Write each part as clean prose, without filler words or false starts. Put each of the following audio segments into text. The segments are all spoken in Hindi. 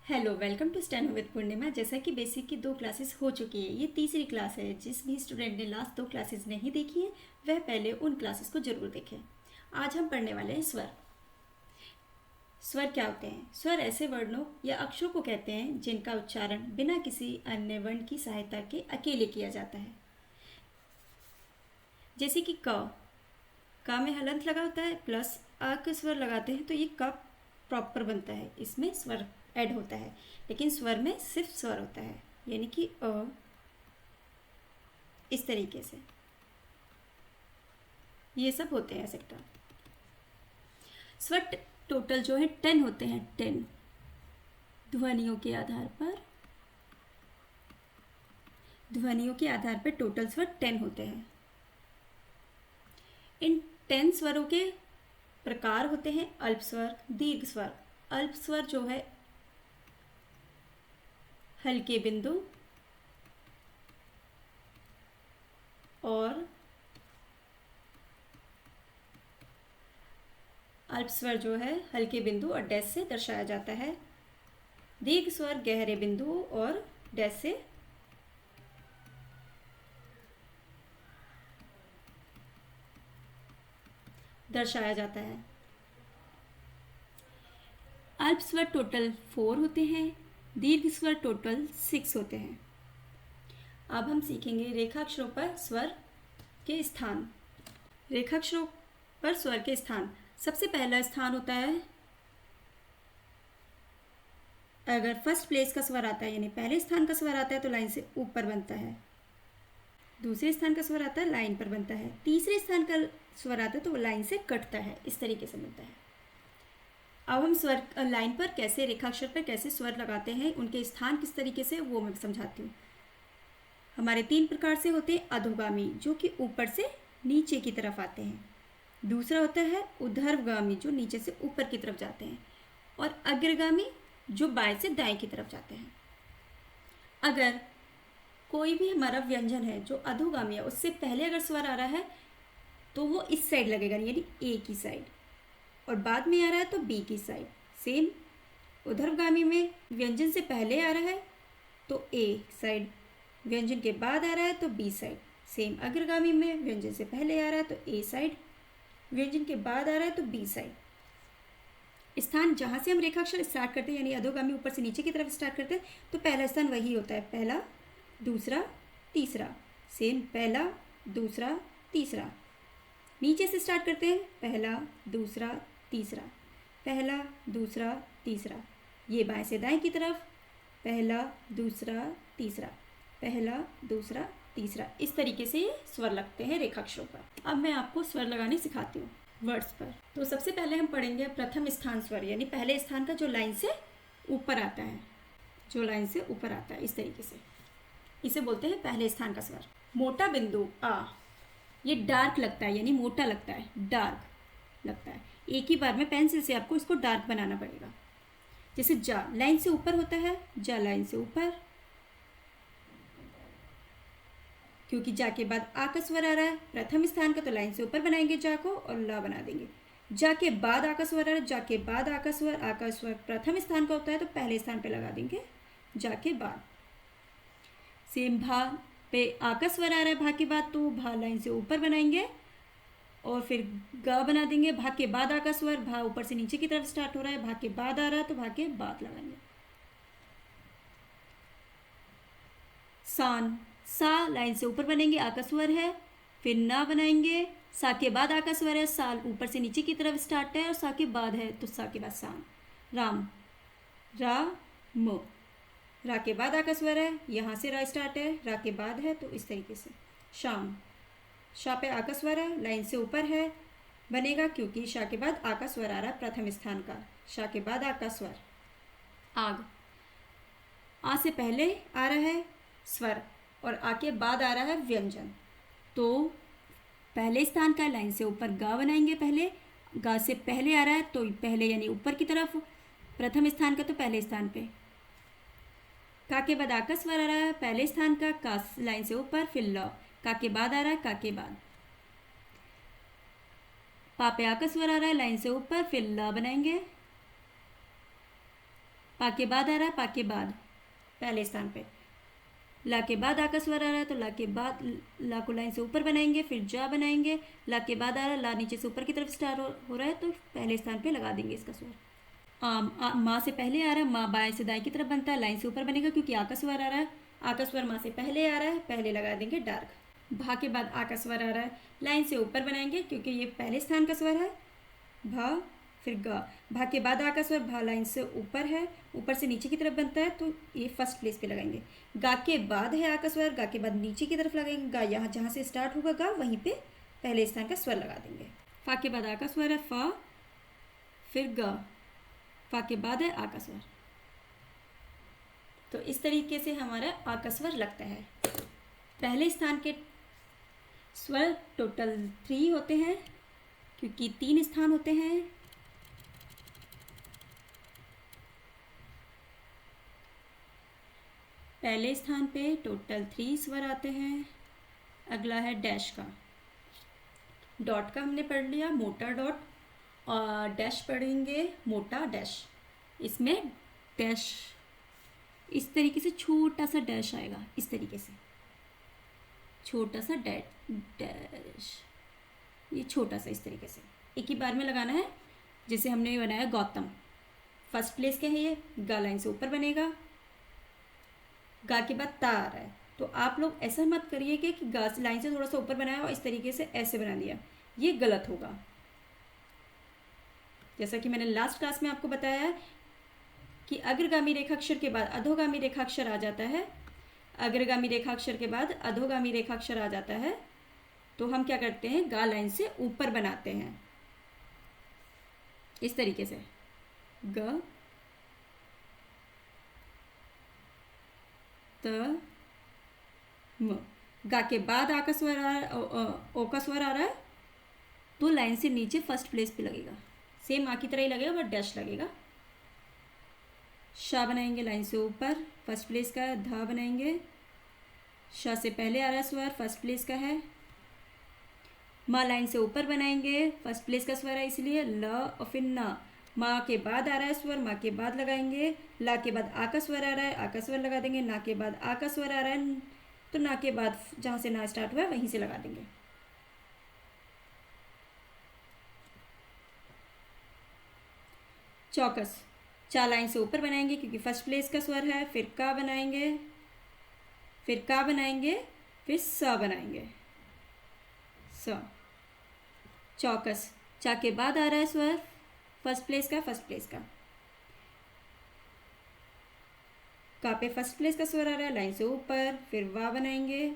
Hello, welcome to steno with Purnima. जैसा कि बेसिक की 2 क्लासेस हो चुकी है, ये तीसरी क्लास है। जिस भी स्टूडेंट ने लास्ट 2 क्लासेस नहीं देखी है वह पहले उन क्लासेस को जरूर देखें। आज हम पढ़ने वाले हैं स्वर। स्वर क्या होते हैं? स्वर ऐसे वर्णों या अक्षरों को कहते हैं जिनका उच्चारण बिना किसी अन्य वर्ण की सहायता के अकेले किया जाता है। जैसे कि क में हलंत लगा होता है प्लस अ के स्वर लगाते हैं तो ये क प्रॉपर बनता है, इसमें स्वर ऐड होता है। लेकिन स्वर में सिर्फ स्वर होता है, यानी कि अ, इस तरीके से ये सब होते हैं सेक्टर। स्वर टोटल जो है 10 होते हैं। 10 ध्वनियों के आधार पर टोटल स्वर 10 होते हैं। इन 10 स्वरों के प्रकार होते हैं अल्प स्वर, दीर्घ स्वर। अल्प स्वर जो है हल्के बिंदु और अल्प स्वर जो है हल्के बिंदु और डैश से दर्शाया जाता है। दीर्घ स्वर गहरे बिंदु और डैश से दर्शाया जाता है। अल्प स्वर टोटल 4 होते हैं, दीर्घ स्वर टोटल 6 होते हैं। अब हम सीखेंगे रेखाक्षरों पर स्वर के स्थान। रेखाक्षरों पर स्वर के स्थान। सबसे पहला स्थान होता है, अगर फर्स्ट प्लेस का स्वर आता है यानी पहले स्थान का स्वर आता है तो लाइन से ऊपर बनता है। दूसरे स्थान का स्वर आता है लाइन पर बनता है। तीसरे स्थान का स्वर आता है तो वो लाइन से कटता है, इस तरीके से बनता है। अब हम स्वर लाइन पर कैसे, रेखाक्षर पर कैसे स्वर लगाते हैं, उनके स्थान किस तरीके से, वो मैं समझाती हूँ। हमारे 3 प्रकार से होते हैं। अधोगामी जो कि ऊपर से नीचे की तरफ आते हैं। दूसरा होता है ऊर्ध्वगामी जो नीचे से ऊपर की तरफ जाते हैं। और अग्रगामी जो बाएं से दाएं की तरफ जाते हैं। अगर कोई भी हमारा व्यंजन है जो अधोगामी है, उससे पहले अगर स्वर आ रहा है तो वो इस साइड लगेगा, यानी ए की साइड, और बाद में आ रहा है तो बी की साइड। सेम ऊर्ध्वगामी में व्यंजन से पहले आ रहा है तो ए साइड, व्यंजन के बाद आ रहा है तो बी साइड। सेम अग्रगामी में व्यंजन से पहले आ रहा है तो ए साइड, व्यंजन के बाद आ रहा है तो बी साइड। स्थान जहाँ से हम रेखाक्षर स्टार्ट करते हैं यानी अधोगामी ऊपर से नीचे की तरफ स्टार्ट करते हैं तो पहला स्थान वही होता है, पहला दूसरा तीसरा। सेम पहला दूसरा तीसरा। नीचे से स्टार्ट करते हैं, पहला दूसरा तीसरा, पहला दूसरा तीसरा। ये बाएं से दाएं की तरफ, पहला दूसरा तीसरा, पहला दूसरा तीसरा। इस तरीके से ये स्वर लगते हैं रेखाक्षरों पर। अब मैं आपको स्वर लगाने सिखाती हूँ वर्ड्स पर। तो सबसे पहले हम पढ़ेंगे प्रथम स्थान स्वर, यानी पहले स्थान का जो लाइन से ऊपर आता है, जो लाइन से ऊपर आता है, इस तरीके से इसे बोलते हैं पहले स्थान का स्वर। मोटा बिंदु आ, ये डार्क लगता है, यानी मोटा लगता है, डार्क लगता है। एक ही बार में पेंसिल से आपको इसको डार्क बनाना पड़ेगा। जैसे जा लाइन से ऊपर होता है, जा लाइन से ऊपर, क्योंकि जा के बाद आ का स्वर आ रहा है प्रथम स्थान का, तो लाइन से ऊपर बनाएंगे जा को और ला बना देंगे। जा के बाद आ का स्वर आ रहा है, जा के बाद आ का स्वर प्रथम स्थान का होता है तो पहले स्थान पे लगा देंगे जा के बाद। सेम भा पे आ का स्वर आ रहा है भा के बाद, तो भा लाइन से ऊपर बनाएंगे और फिर गा बना देंगे। भा के बाद आ का स्वर, भा ऊपर से नीचे की तरफ स्टार्ट हो रहा है, भा के बाद आ रहा है तो भा के बाद लगाएंगे। सान, सा लाइन से ऊपर बनेंगे, आ का स्वर है, फिर ना बनाएंगे, सा के बाद आ का स्वर है, साल ऊपर से नीचे की तरफ स्टार्ट है और सा के बाद है तो सा के बाद सान। राम, रा म, रा के बाद आ का स्वर है, यहाँ से रा स्टार्ट है, रा के बाद है तो इस तरीके से। शाम, शा पे आ का स्वर है, लाइन से ऊपर है, बनेगा क्योंकि शा के बाद आ का स्वर आ रहा है प्रथम स्थान का, शा के बाद आ का स्वर। आग, आ से पहले आ रहा है स्वर और आ के बाद आ रहा है व्यंजन, तो पहले स्थान का लाइन से ऊपर गा बनाएंगे। पहले गा से पहले आ रहा है तो पहले यानी ऊपर की तरफ, प्रथम स्थान का तो पहले स्थान पे। का के बाद आ का स्वर आ रहा है पहले स्थान का लाइन से ऊपर, फिर ल, का के बाद आ रहा है का के बाद। पा पे आ का स्वर आ रहा है लाइन से ऊपर, फिर ल बनाएंगे। पा के बाद आ रहा है, पा के बाद पहले स्थान पे। ला के बाद आ का स्वर आ रहा है तो ला के बाद ला को लाइन से ऊपर बनाएंगे, फिर जा बनाएंगे। ला के बाद आ रहा है, ला नीचे से ऊपर की तरफ स्टार्ट हो रहा है तो पहले स्थान पे लगा देंगे इसका स्वर। माँ से पहले आ रहा है, माँ बाएं से दाएं की तरफ बनता है, लाइन से ऊपर बनेगा क्योंकि आ का स्वर आ रहा है। आ का स्वर माँ से पहले आ रहा है, पहले लगा देंगे डार्क। भा के बाद आ का स्वर आ रहा है, लाइन से ऊपर बनाएंगे क्योंकि ये पहले स्थान का स्वर है। भा फिर गा। भा के बाद आ का स्वर, भा लाइन से ऊपर है, ऊपर से नीचे की तरफ बनता है तो ये फर्स्ट प्लेस पे लगाएंगे। गा के बाद है आ का स्वर, गा के बाद नीचे की तरफ लगाएंगे। गा यहाँ जहाँ से स्टार्ट होगा गा वहीं पे पहले स्थान का स्वर लगा देंगे। फा के बाद आ का स्वर है फा, फिर गा। फा के बाद है आ का स्वर। तो इस तरीके से हमारा आ का स्वर लगता है। पहले स्थान के स्वर टोटल 3 होते हैं क्योंकि 3 स्थान होते हैं। पहले स्थान पे टोटल 3 स्वर आते हैं। अगला है डैश का। डॉट का हमने पढ़ लिया, मोटा डॉट, और डैश पढ़ेंगे मोटा डैश। इसमें डैश इस तरीके से छोटा सा डैश आएगा, इस तरीके से छोटा सा डैश, ये छोटा सा इस तरीके से एक ही बार में लगाना है। जैसे हमने बनाया गौतम, फर्स्ट प्लेस के है ये, गा लाइन से ऊपर बनेगा। गा के बाद ता आ रहा है तो आप लोग ऐसा मत करिए कि गा लाइन से थोड़ा सा ऊपर बनाया और इस तरीके से ऐसे बना दिया, ये गलत होगा। जैसा कि मैंने लास्ट क्लास में आपको बताया कि अग्रगामी रेखाक्षर के बाद अधोगामी रेखाक्षर आ जाता है। अग्रगामी रेखाक्षर के बाद अधोगामी रेखाक्षर आ जाता है तो हम क्या करते हैं, गा लाइन से ऊपर बनाते हैं इस तरीके से। ग त म। गा के बाद आ का स्वर आ रहा है, ओ का स्वर आ रहा है तो लाइन से नीचे फर्स्ट प्लेस पे लगेगा, सेम आ की तरह ही लगेगा बट डैश लगेगा। शा बनाएंगे लाइन से ऊपर, फर्स्ट प्लेस का है। धा बनाएंगे, शा से पहले आ रहा है स्वर, फर्स्ट प्लेस का है। माँ लाइन से ऊपर बनाएंगे, फर्स्ट प्लेस का स्वर है इसलिए ल, और फिर ना। माँ के बाद आ रहा है स्वर, माँ के बाद लगाएंगे। ला के बाद आ का स्वर आ रहा है, आ का स्वर लगा देंगे। ना के बाद आ का स्वर आ रहा है तो ना के बाद जहाँ से ना स्टार्ट हुआ है वहीं से लगा देंगे। चौकस, चा लाइन से ऊपर बनाएंगे क्योंकि फर्स्ट प्लेस का स्वर है। फिर का बनाएंगे, फिर का बनाएंगे, फिर स बनाएंगे, स। चौकस, चा के बाद आ रहा है स्वर, फर्स्ट प्लेस का, फर्स्ट प्लेस का। का पे फर्स्ट प्लेस का स्वर आ रहा है लाइन से ऊपर, फिर वा बनाएंगे।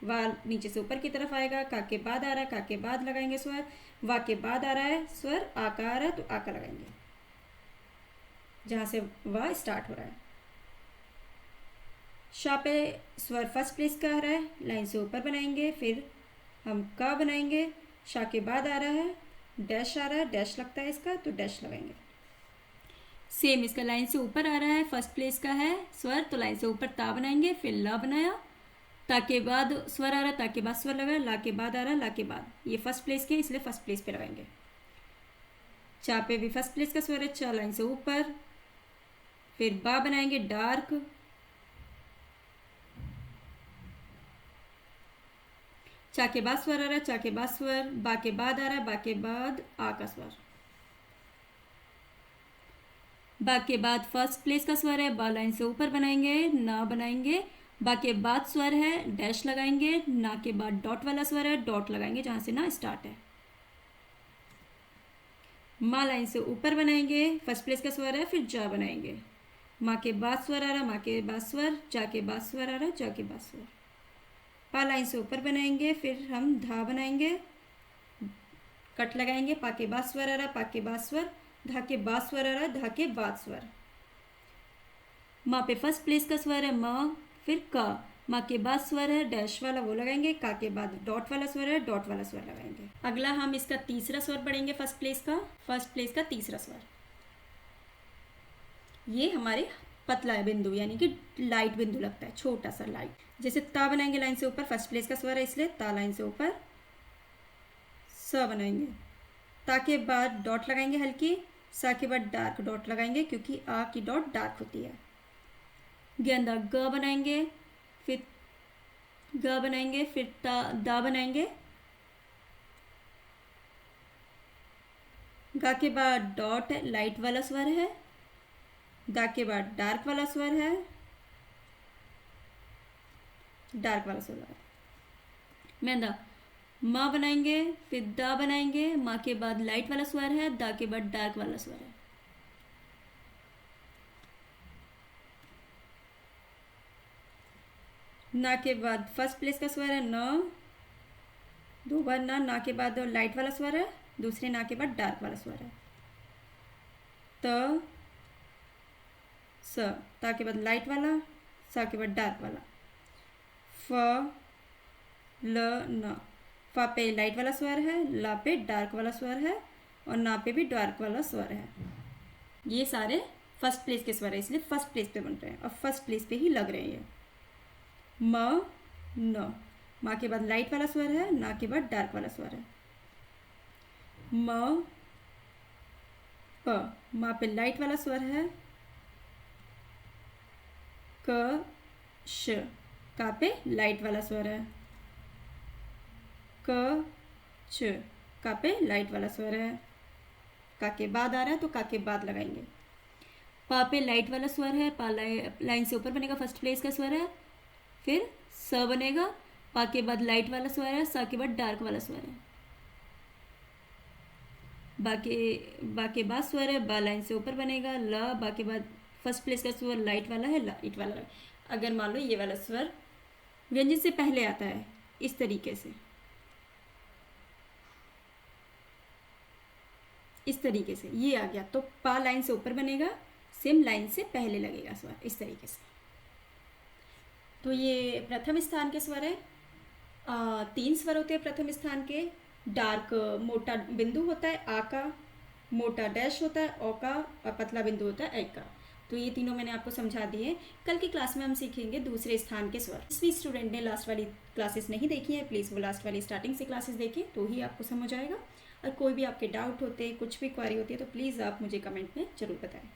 वा नीचे से ऊपर की तरफ आएगा, का के बाद आ रहा है, का के बाद लगाएंगे स्वर। वा के बाद आ रहा है स्वर, आ का आ रहा है तो आ का लगाएंगे जहाँ से वा स्टार्ट हो रहा है। शा पे स्वर फर्स्ट प्लेस का आ रहा है, लाइन से ऊपर बनाएंगे, फिर हम का बनाएंगे। शा के बाद आ रहा है, डैश आ रहा है, डैश लगता है इसका तो डैश लगाएंगे। सेम इसका लाइन से ऊपर आ रहा है, फर्स्ट प्लेस का है स्वर तो लाइन से ऊपर ता बनाएंगे, फिर ला बनाया। ता के बाद स्वर आ रहा है, ता के बाद स्वर लगाया। ला के बाद आ रहा है, ला के बाद, ये फर्स्ट प्लेस के इसलिए फर्स्ट प्लेस पे लगाएंगे। चा पे भी फर्स्ट प्लेस का स्वर है, चा लाइन से ऊपर, फिर बा बनाएंगे डार्क। चा के बाद स्वर आ रहा है, चा के बाद स्वर, बा के बाद आ रहा है, बा के बाद आ का स्वर। बा के बाद फर्स्ट प्लेस का स्वर है, बा लाइन से ऊपर बनाएंगे, ना बनाएंगे। बा के बाद स्वर है, डैश लगाएंगे। ना के बाद डॉट वाला स्वर है, डॉट लगाएंगे जहाँ से ना स्टार्ट है। माँ लाइन से ऊपर बनाएंगे, फर्स्ट प्लेस का स्वर है, फिर जा बनाएंगे। माँ के बाद स्वर आ रहा है, माँ के बाद स्वर, जा के बाद स्वर आ रहा है, जा के बाद स्वर। पा लाइन से ऊपर बनाएंगे, फिर हम धा बनाएंगे, कट लगाएंगे। पा के बाद स्वर आ रहा है, पा के बाद स्वर, धा के बाद स्वर आ रहा है, धा के बाद स्वर। माँ पे फर्स्ट प्लेस का स्वर है माँ, फिर का। माँ के बाद स्वर है डैश वाला, वो लगाएंगे। का के बाद डॉट वाला स्वर है, डॉट वाला स्वर लगाएंगे। अगला हम इसका तीसरा स्वर पढ़ेंगे, फर्स्ट प्लेस का तीसरा स्वर। ये हमारे पतला बिंदु यानी कि लाइट बिंदु लगता है, छोटा सा लाइट। जैसे ता बनाएंगे लाइन से ऊपर, फर्स्ट प्लेस का स्वर है इसलिए ता लाइन से ऊपर। स बनाएंगे, ता के बाद डॉट लगाएंगे हल्की, सा के बाद डार्क डॉट लगाएंगे क्योंकि आ की डॉट डार्क होती है। गेंदा ग बनाएंगे, फिर ग बनाएंगे, फिर दा बनाएंगे। गा के बाद डॉट लाइट वाला स्वर है, दा के बाद डार्क वाला स्वर है, डार्क वाला स्वर है। मेंदा माँ बनाएंगे, फिर दा बनाएंगे, माँ के बाद लाइट वाला स्वर है, दा के बाद डार्क वाला स्वर है। ना के बाद फर्स्ट प्लेस का स्वर है न, दो बार ना के बाद लाइट वाला स्वर है, दूसरे ना के बाद डार्क वाला स्वर है। त स, ता के बाद लाइट वाला, सा के बाद डार्क वाला। फ ल न, फा पे लाइट वाला स्वर है, ला पे डार्क वाला स्वर है और ना पे भी डार्क वाला स्वर है। ये सारे फर्स्ट प्लेस के स्वर है, इसलिए फर्स्ट प्लेस पे बन रहे हैं और फर्स्ट प्लेस पे ही लग रहे हैं ये। म न, माँ के बाद लाइट वाला स्वर है, ना के बाद डार्क वाला स्वर है। म प, माँ पे लाइट वाला स्वर है, क श, का पे लाइट वाला स्वर है, क च, का पे लाइट वाला स्वर है। का के बाद आ रहा है तो का के बाद लगाएंगे। पा पे लाइट वाला स्वर है, पा लाइन से ऊपर बनेगा, फर्स्ट प्लेस का स्वर है। फिर स बनेगा, पा के बाद लाइट वाला स्वर है, सा के बाद डार्क वाला स्वर है। बा के बाद स्वर है, बा लाइन से ऊपर बनेगा, ल, बा के बाद फर्स्ट प्लेस का स्वर लाइट वाला है, लाइट वाला है। अगर मान लो ये वाला स्वर व्यंजन से पहले आता है इस तरीके से, इस तरीके से ये आ गया तो पा लाइन से ऊपर बनेगा, सेम लाइन से पहले लगेगा स्वर इस तरीके से। तो ये प्रथम स्थान के स्वर है। 3 स्वर होते हैं प्रथम स्थान के। डार्क मोटा बिंदु होता है आ का, मोटा डैश होता है ओ का और पतला बिंदु होता है ए का। तो ये तीनों मैंने आपको समझा दिए। कल की क्लास में हम सीखेंगे दूसरे स्थान के स्वर। जिस भी स्टूडेंट ने लास्ट वाली क्लासेस नहीं देखी है प्लीज़ वो लास्ट वाली स्टार्टिंग से क्लासेस देखें तो ही आपको समझ आएगा। और कोई भी आपके डाउट होते हैं, कुछ भी क्वेरी होती है तो प्लीज़ आप मुझे कमेंट में ज़रूर बताएं।